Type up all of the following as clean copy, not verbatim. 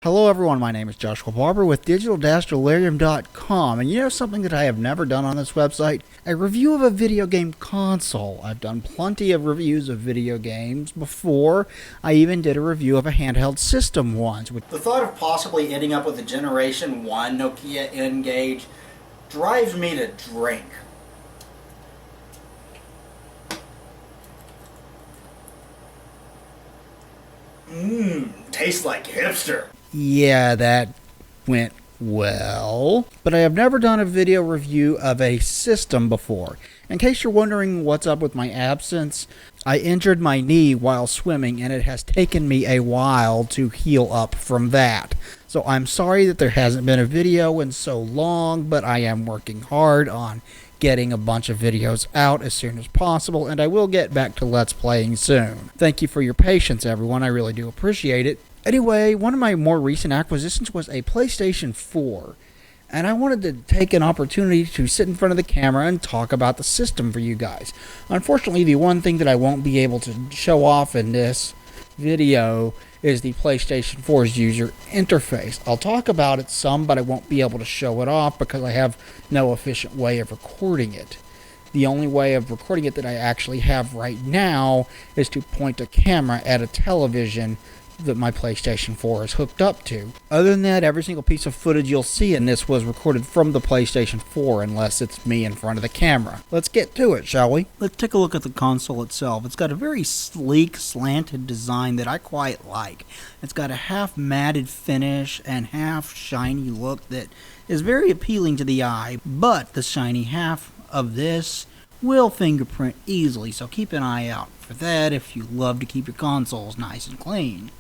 Hello everyone, my name is Joshua Barber with digital-delirium.com, and you know something that I have never done on this website? A review of a video game console. I've done plenty of reviews of video games before. I even did a review of a handheld system once. The thought of possibly ending up with a Generation 1 Nokia N-Gage drives me to drink. Tastes like hipster. Yeah, that went well. But I have never done a video review of a system before. In case you're wondering what's up with my absence, I injured my knee while swimming and it has taken me a while to heal up from that. So I'm sorry that there hasn't been a video in so long, but I am working hard on getting a bunch of videos out as soon as possible, and I will get back to Let's Playing soon. Thank you for your patience, everyone. I really do appreciate it. Anyway, one of my more recent acquisitions was a PlayStation 4, and I wanted to take an opportunity to sit in front of the camera and talk about the system for you guys. Unfortunately, the one thing that I won't be able to show off in this video is the PlayStation 4's user interface. I'll talk about it some, but I won't be able to show it off because I have no efficient way of recording it. The only way of recording it that I actually have right now is to point a camera at a television that my PlayStation 4 is hooked up to. Other than that, every single piece of footage you'll see in this was recorded from the PlayStation 4 unless it's me in front of the camera. Let's get to it, shall we? Let's take a look at the console itself. It's got a very sleek, slanted design that I quite like. It's got a half matted finish and half shiny look that is very appealing to the eye, but the shiny half of this will fingerprint easily, so keep an eye out for that if you love to keep your consoles nice and clean.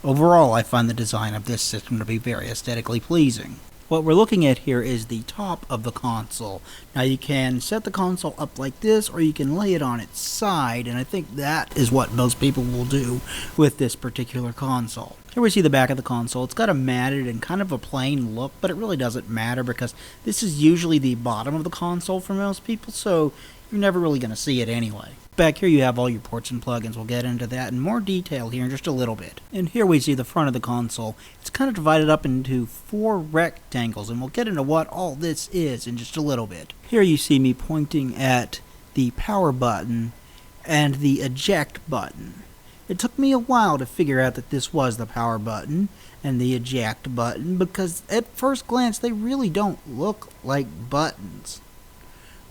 Overall, I find the design of this system to be very aesthetically pleasing. What we're looking at here is the top of the console. Now you can set the console up like this, or you can lay it on its side, and I think that is what most people will do with this particular console. Here we see the back of the console. It's got a matted and kind of a plain look, but it really doesn't matter because this is usually the bottom of the console for most people, so you're never really going to see it anyway. Back here you have all your ports and plugins. We'll get into that in more detail here in just a little bit. And here we see the front of the console. It's kind of divided up into 4 rectangles, and we'll get into what all this is in just a little bit. Here you see me pointing at the power button and the eject button. It took me a while to figure out that this was the power button and the eject button because at first glance they really don't look like buttons.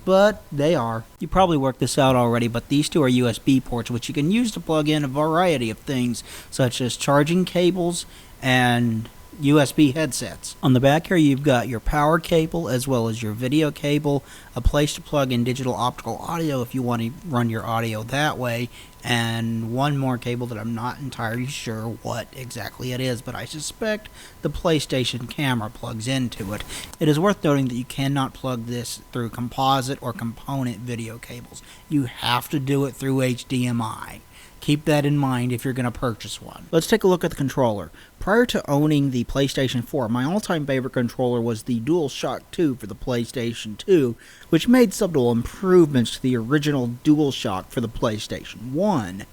But they are. You probably worked this out already, but these two are USB ports, which you can use to plug in a variety of things, such as charging cables and USB headsets. On the back here, you've got your power cable, as well as your video cable, a place to plug in digital optical audio if you want to run your audio that way, and one more cable that I'm not entirely sure what exactly it is, but I suspect the PlayStation camera plugs into it. It is worth noting that you cannot plug this through composite or component video cables. You have to do it through HDMI. Keep that in mind if you're going to purchase one. Let's take a look at the controller. Prior to owning the PlayStation 4, my all-time favorite controller was the DualShock 2 for the PlayStation 2, which made subtle improvements to the original DualShock for the PlayStation 1.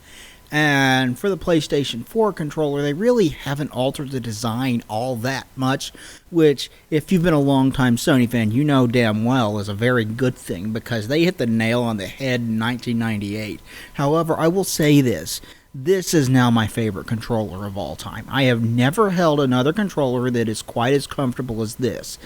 And for the PlayStation 4 controller, they really haven't altered the design all that much, which, if you've been a long-time Sony fan, you know damn well is a very good thing, because they hit the nail on the head in 1998. However, I will say this. This is now my favorite controller of all time. I have never held another controller that is quite as comfortable as this.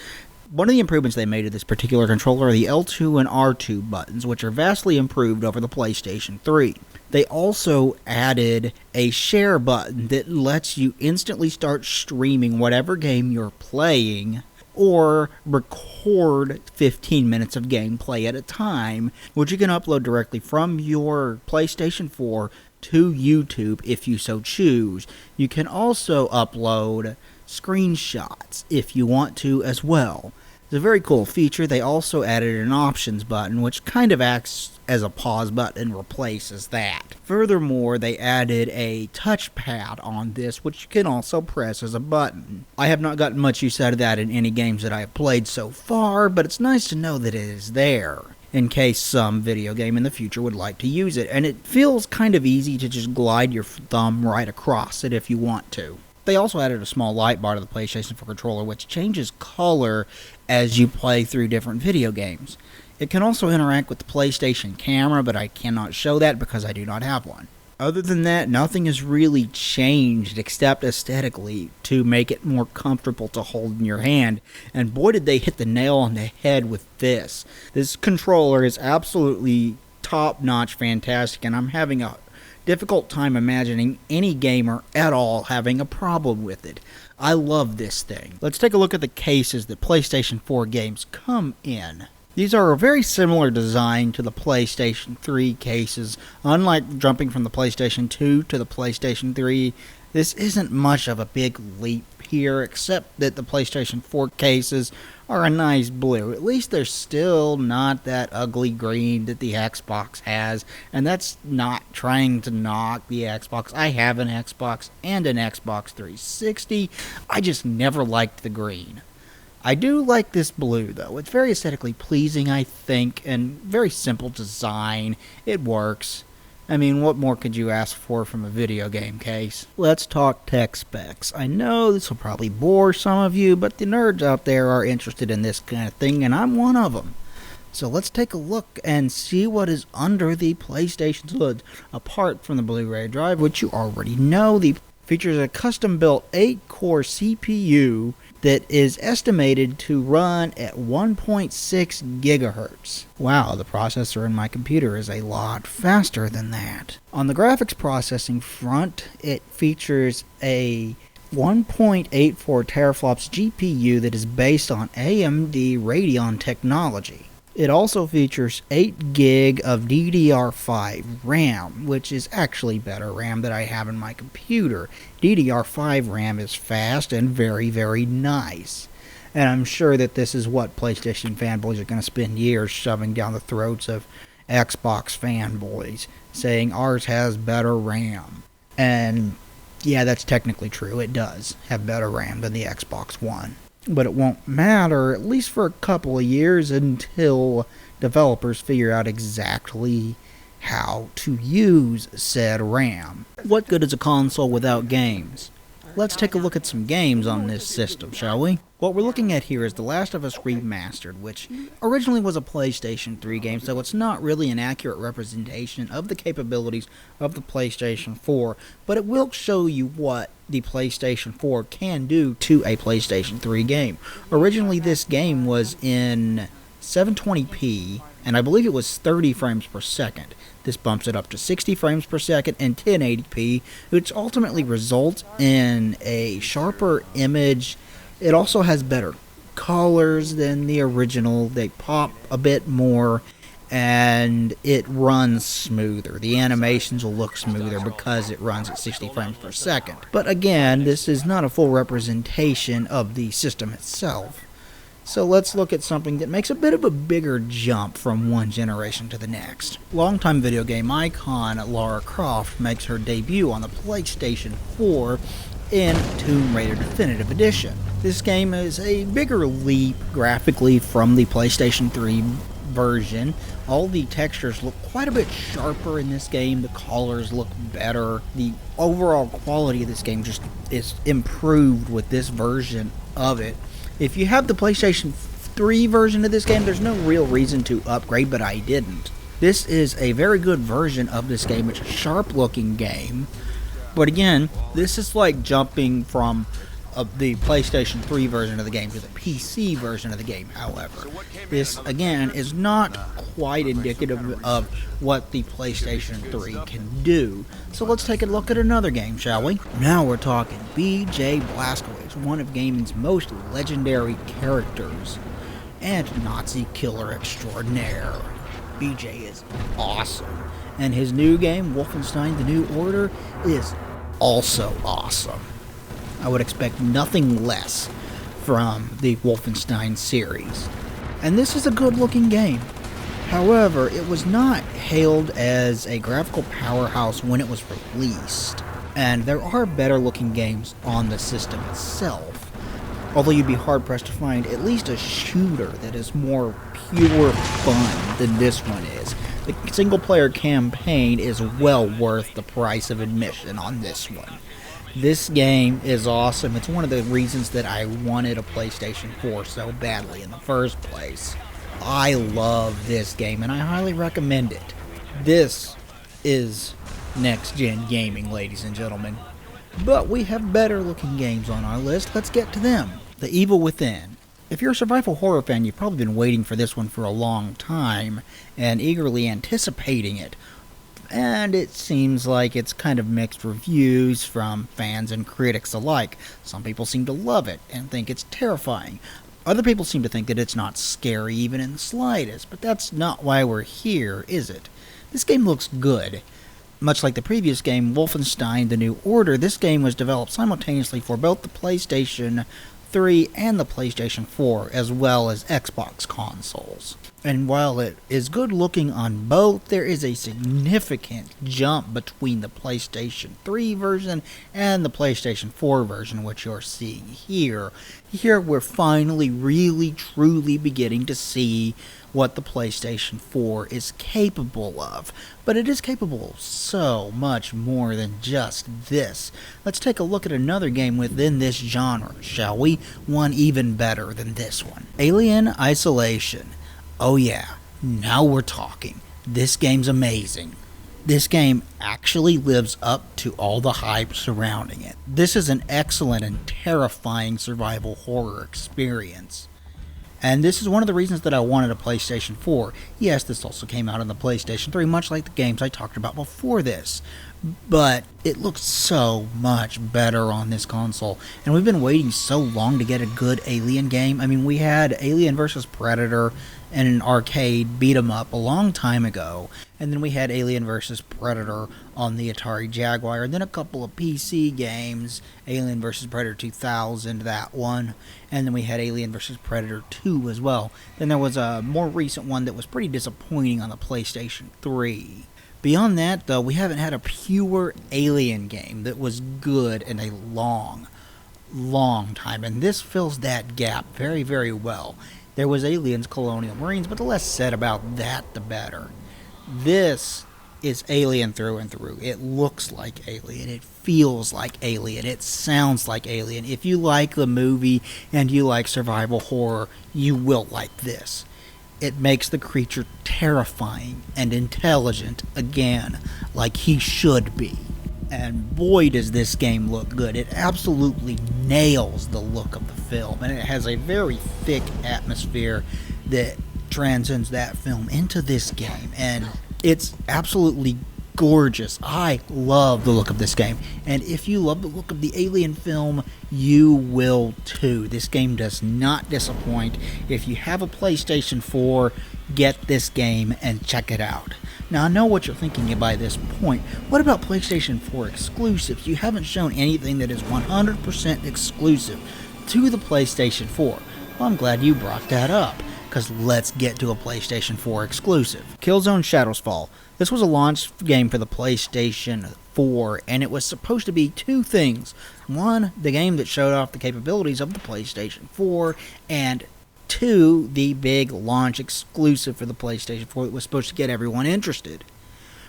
One of the improvements they made to this particular controller are the L2 and R2 buttons, which are vastly improved over the PlayStation 3. They also added a share button that lets you instantly start streaming whatever game you're playing, or record 15 minutes of gameplay at a time, which you can upload directly from your PlayStation 4 to YouTube if you so choose. You can also upload screenshots if you want to as well. It's a very cool feature. They also added an options button, which kind of acts as a pause button and replaces that. Furthermore, they added a touchpad on this, which you can also press as a button. I have not gotten much use out of that in any games that I have played so far, but it's nice to know that it is there, in case some video game in the future would like to use it. And it feels kind of easy to just glide your thumb right across it if you want to. They also added a small light bar to the PlayStation 4 controller, which changes color as you play through different video games. It can also interact with the PlayStation camera, but I cannot show that because I do not have one. Other than that, nothing has really changed except aesthetically to make it more comfortable to hold in your hand. And boy, did they hit the nail on the head with this. This controller is absolutely top-notch fantastic, and I'm having a difficult time imagining any gamer at all having a problem with it. I love this thing. Let's take a look at the cases that PlayStation 4 games come in. These are a very similar design to the PlayStation 3 cases. Unlike jumping from the PlayStation 2 to the PlayStation 3, this isn't much of a big leap here, except that the PlayStation 4 cases are a nice blue. At least they're still not that ugly green that the Xbox has, and that's not trying to knock the Xbox. I have an Xbox and an Xbox 360. I just never liked the green. I do like this blue, though. It's very aesthetically pleasing, I think, and very simple design. It works. I mean, what more could you ask for from a video game case? Let's talk tech specs. I know this will probably bore some of you, but the nerds out there are interested in this kind of thing, and I'm one of them. So let's take a look and see what is under the PlayStation's hood. Apart from the Blu-ray drive, which you already know, the features a custom-built 8-core CPU that is estimated to run at 1.6 gigahertz. Wow, the processor in my computer is a lot faster than that. On the graphics processing front, it features a 1.84 teraflops GPU that is based on AMD Radeon technology. It also features 8 gig of DDR5 RAM, which is actually better RAM than I have in my computer. DDR5 RAM is fast and very, very nice. And I'm sure that this is what PlayStation fanboys are going to spend years shoving down the throats of Xbox fanboys, saying ours has better RAM. And yeah, that's technically true. It does have better RAM than the Xbox One. But it won't matter, at least for a couple of years, until developers figure out exactly how to use said RAM. What good is a console without games? Let's take a look at some games on this system, shall we? What we're looking at here is The Last of Us Remastered, which originally was a PlayStation 3 game, so it's not really an accurate representation of the capabilities of the PlayStation 4, but it will show you what the PlayStation 4 can do to a PlayStation 3 game. Originally, this game was in 720p, and I believe it was 30 frames per second. This bumps it up to 60 frames per second and 1080p, which ultimately results in a sharper image. It also has better colors than the original. They pop a bit more, and it runs smoother. The animations will look smoother because it runs at 60 frames per second. But again, this is not a full representation of the system itself. So let's look at something that makes a bit of a bigger jump from one generation to the next. Longtime video game icon Lara Croft makes her debut on the PlayStation 4 in Tomb Raider Definitive Edition. This game is a bigger leap graphically from the PlayStation 3 version. All the textures look quite a bit sharper in this game. The colors look better. The overall quality of this game just is improved with this version of it. If you have the PlayStation 3 version of this game, there's no real reason to upgrade, but I didn't. This is a very good version of this game. It's a sharp-looking game. But again, this is like jumping from the PlayStation 3 version of the game to the PC version of the game, however. This, again, is not quite indicative of what the PlayStation 3 can do. So let's take a look at another game, shall we? Now we're talking BJ Blazkowicz, one of gaming's most legendary characters, and Nazi killer extraordinaire. BJ is awesome, and his new game, Wolfenstein: The New Order, is also awesome. I would expect nothing less from the Wolfenstein series. And this is a good-looking game. However, it was not hailed as a graphical powerhouse when it was released. And there are better-looking games on the system itself. Although you'd be hard-pressed to find at least a shooter that is more pure fun than this one is. The single-player campaign is well worth the price of admission on this one. This game is awesome. It's one of the reasons that I wanted a PlayStation 4 so badly in the first place. I love this game and I highly recommend it. This is next-gen gaming, ladies and gentlemen. But we have better looking games on our list. Let's get to them. The Evil Within. If you're a survival horror fan, you've probably been waiting for this one for a long time and eagerly anticipating it. And it seems like it's kind of mixed reviews from fans and critics alike. Some people seem to love it and think it's terrifying. Other people seem to think that it's not scary even in the slightest, but that's not why we're here, is it? This game looks good. Much like the previous game, Wolfenstein: The New Order, this game was developed simultaneously for both the PlayStation 3 and the PlayStation 4, as well as Xbox consoles. And while it is good looking on both, there is a significant jump between the PlayStation 3 version and the PlayStation 4 version, which you're seeing here. Here we're finally really truly beginning to see what the PlayStation 4 is capable of. But it is capable of so much more than just this. Let's take a look at another game within this genre, shall we? One even better than this one. Alien Isolation. Oh yeah, now we're talking. This game's amazing. This game actually lives up to all the hype surrounding it. This is an excellent and terrifying survival horror experience. And this is one of the reasons that I wanted a PlayStation 4. Yes, this also came out on the PlayStation 3, much like the games I talked about before this. But it looks so much better on this console. And we've been waiting so long to get a good Alien game. I mean, we had Alien vs. Predator in an arcade beat 'em up a long time ago. And then we had Alien vs. Predator on the Atari Jaguar. And then a couple of PC games, Alien vs. Predator 2000, that one. And then we had Alien vs. Predator 2 as well. Then there was a more recent one that was pretty disappointing on the PlayStation 3. Beyond that, though, we haven't had a pure Alien game that was good in a long time. And this fills that gap very, very well. There was Aliens, Colonial Marines, but the less said about that, the better. This is Alien through and through. It looks like Alien. It feels like Alien. It sounds like Alien. If you like the movie and you like survival horror, you will like this. It makes the creature terrifying and intelligent again, like he should be. And boy does this game look good. It absolutely nails the look of the film, and it has a very thick atmosphere that transcends that film into this game, and it's absolutely gorgeous. I love the look of this game, and if you love the look of the Alien film, you will too. This game does not disappoint. If you have a PlayStation 4, get this game and check it out. Now, I know what you're thinking by this point. What about PlayStation 4 exclusives? You haven't shown anything that is 100% exclusive to the PlayStation 4. Well, I'm glad you brought that up, because let's get to a PlayStation 4 exclusive. Killzone Shadowfall. This was a launch game for the PlayStation 4, and it was supposed to be two things. One, the game that showed off the capabilities of the PlayStation 4, and two, the big launch exclusive for the PlayStation 4 that was supposed to get everyone interested.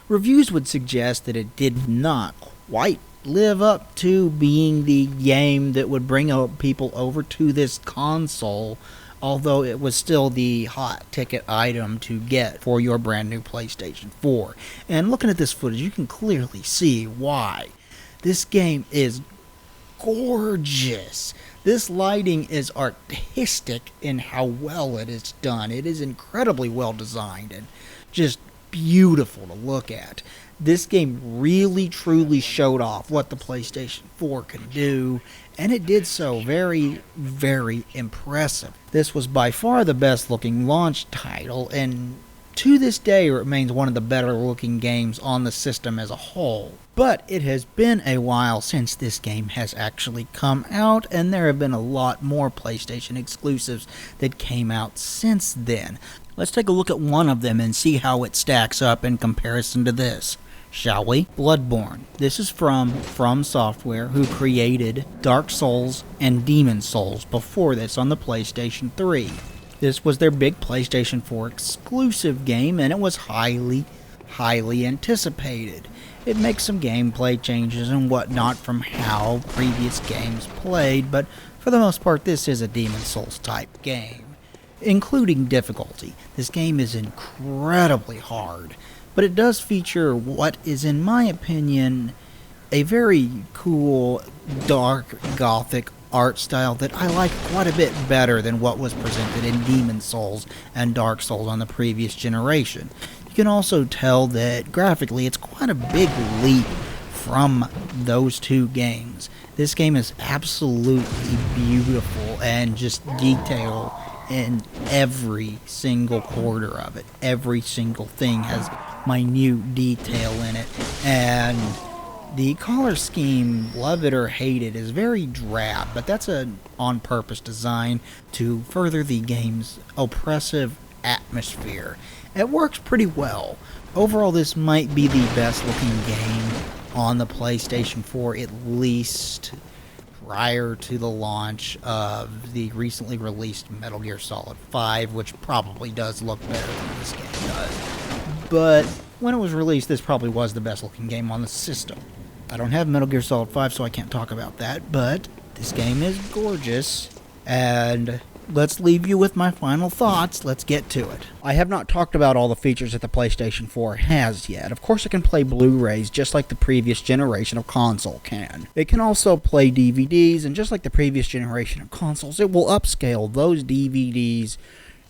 Reviews would suggest that it did not quite live up to being the game that would bring people over to this console, although it was still the hot ticket item to get for your brand new PlayStation 4. And looking at this footage, you can clearly see why. This game is gorgeous. This lighting is artistic in how well it is done. It is incredibly well designed and just beautiful to look at. This game really truly showed off what the PlayStation 4 can do, and it did so very, very impressive. This was by far the best looking launch title, and to this day remains one of the better looking games on the system as a whole. But it has been a while since this game has actually come out, and there have been a lot more PlayStation exclusives that came out since then. Let's take a look at one of them and see how it stacks up in comparison to this, shall we? Bloodborne. This is from Software, who created Dark Souls and Demon Souls before this on the PlayStation 3. This was their big PlayStation 4 exclusive game, and it was highly highly anticipated. It makes some gameplay changes and whatnot from how previous games played, but for the most part this is a Demon's Souls type game, including difficulty. This game is incredibly hard, but it does feature what is, in my opinion, a very cool, dark, gothic art style that I like quite a bit better than what was presented in Demon's Souls and Dark Souls on the previous generation. You can also tell that graphically it's quite a big leap from those two games. This game is absolutely beautiful and just detail in every single quarter of it. Every single thing has minute detail in it, and the color scheme, love it or hate it, is very drab, but that's an on-purpose design to further the game's oppressive atmosphere. It works pretty well. Overall, this might be the best looking game on the PlayStation 4, at least prior to the launch of the recently released Metal Gear Solid 5, which probably does look better than this game does. But when it was released, this probably was the best looking game on the system. I don't have Metal Gear Solid 5, so I can't talk about that, but this game is gorgeous, and let's leave you with my final thoughts. Let's get to it. I have not talked about all the features that the PlayStation 4 has yet. Of course, it can play Blu-rays just like the previous generation of console can. It can also play DVDs, and just like the previous generation of consoles, it will upscale those DVDs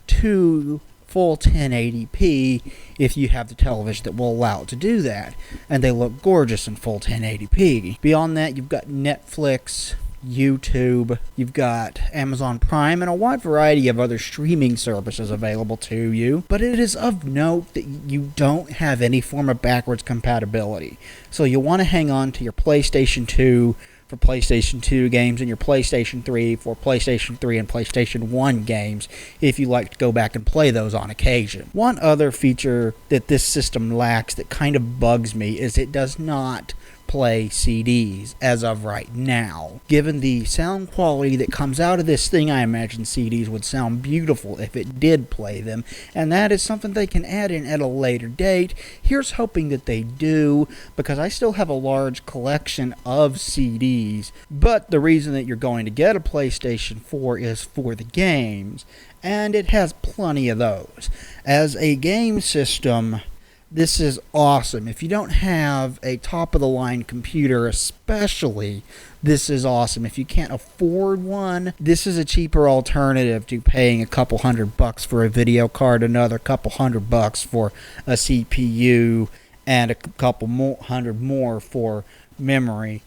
to full 1080p if you have the television that will allow it to do that, and they look gorgeous in full 1080p. Beyond that, you've got Netflix, YouTube, you've got Amazon Prime, and a wide variety of other streaming services available to you, but it is of note that you don't have any form of backwards compatibility, so you'll want to hang on to your PlayStation 2 for PlayStation 2 games and your PlayStation 3 for PlayStation 3 and PlayStation 1 games if you like to go back and play those on occasion. One other feature that this system lacks that kind of bugs me is it does not play CDs as of right now. Given the sound quality that comes out of this thing, I imagine CDs would sound beautiful if it did play them, and that is something they can add in at a later date. Here's hoping that they do, because I still have a large collection of CDs, but the reason that you're going to get a PlayStation 4 is for the games, and it has plenty of those. As a game system, this is awesome. If you don't have a top-of-the-line computer especially, this is awesome. If you can't afford one, this is a cheaper alternative to paying a couple $100 for a video card, another couple $100 for a CPU, and a couple $100 more for memory,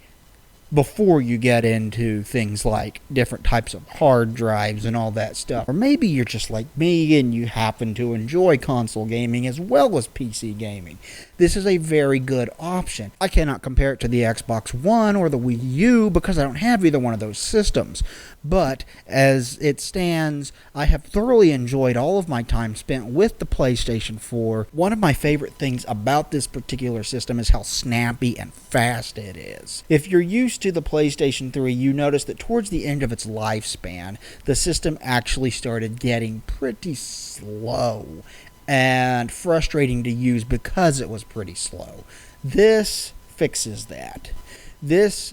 before you get into things like different types of hard drives and all that stuff. Or maybe you're just like me and you happen to enjoy console gaming as well as PC gaming. This is a very good option. I cannot compare it to the Xbox One or the Wii U because I don't have either one of those systems. But as it stands, I have thoroughly enjoyed all of my time spent with the PlayStation 4. One of my favorite things about this particular system is how snappy and fast it is. If you're used to the PlayStation 3, you notice that towards the end of its lifespan, the system actually started getting pretty slow and frustrating to use because it was pretty slow. This fixes that. This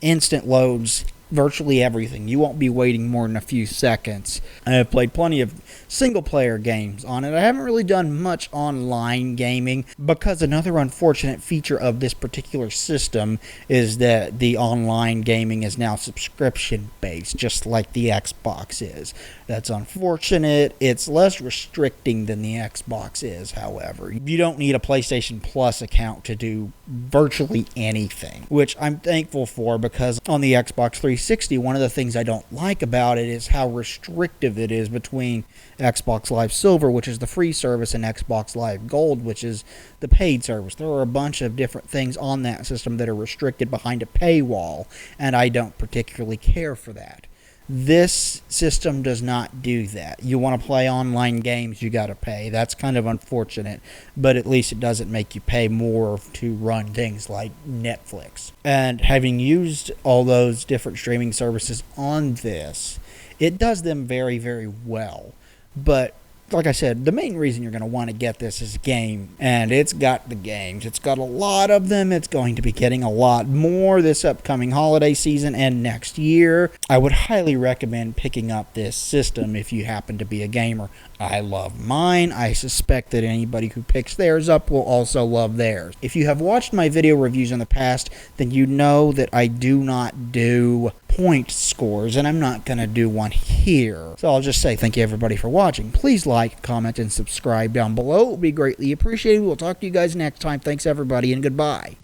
instant loads virtually everything. You won't be waiting more than a few seconds. I have played plenty of single-player games on it. I haven't really done much online gaming because another unfortunate feature of this particular system is that the online gaming is now subscription-based, just like the Xbox is. That's unfortunate. It's less restricting than the Xbox is, however. You don't need a PlayStation Plus account to do virtually anything, which I'm thankful for, because on the Xbox 360, one of the things I don't like about it is how restrictive it is between Xbox Live Silver, which is the free service, and Xbox Live Gold, which is the paid service. There are a bunch of different things on that system that are restricted behind a paywall, and I don't particularly care for that. This system does not do that. You want to play online games, you got to pay. That's kind of unfortunate, but at least it doesn't make you pay more to run things like Netflix. And having used all those different streaming services on this, it does them very, very well. But like I said, the main reason you're going to want to get this is game, and it's got the games. It's got a lot of them. It's going to be getting a lot more this upcoming holiday season and next year. I would highly recommend picking up this system if you happen to be a gamer. I love mine. I suspect that anybody who picks theirs up will also love theirs. If you have watched my video reviews in the past, then you know that I do not do point scores, and I'm not going to do one here. So I'll just say thank you everybody for watching. Please like, comment, and subscribe down below. It would be greatly appreciated. We'll talk to you guys next time. Thanks everybody, and goodbye.